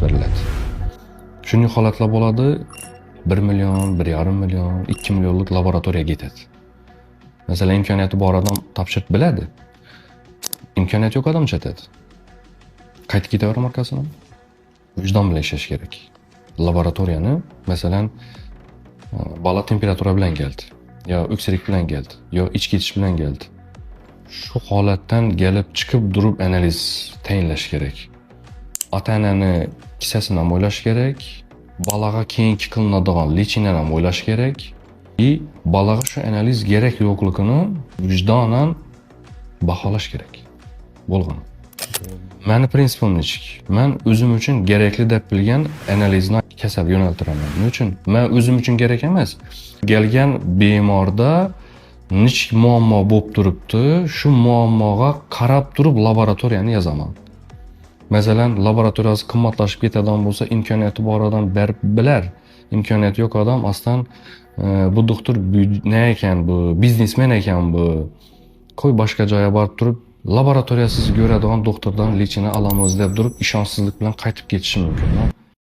beriladi. Shunday holatlar bo'ladi, 1 million, 1,5 million, 2 millionlik laboratoriyaga ketadi. Masalan, imkoniyati bor odam topshirib biladi. İmkoniyati yo'q odam chetadi. Qaytib ketaverar markasini. Vijdon bilan ishlash kerak. Laboratoriyani, masalan, bola temperatura bilan keldi, yo o'ksirik bilan keldi, yo ichki ketish bilan keldi. Shu holatdan kelib chiqib turib analiz tayinlash kerak. Ota-onani kissasini ham o'ylash kerak, bolaga keyingi qilinadigan lechinani ham o'ylash kerak. Bolaga shu analiz kerak yo'qligini vijdonan baholash kerak. Bo'lgan. Meni prinsipim nechik? Men o'zim uchun kerakli deb bilgan analizni kasal yo'naltiraman. Nima uchun? Men o'zim uchun kerak emas. Kelgan bemorda nechik muammo bo'lib turibdi, shu muammoga qarab turib laboratoriyani yozaman. Masalan, laboratoriyasi qimmatlashib ketadigan bo'lsa, imkoniyati bor odam berib bilar. Imkoniyati yo'q odam aslan bu doktor ne ekan bu, biznesmen ekan bu. Qo'y boshqa joyga borib turib laboratoriyasiz ko'radigan doktordan lechini olamiz deb turib ishonchsizlik bilan qaytib ketishi mumkin.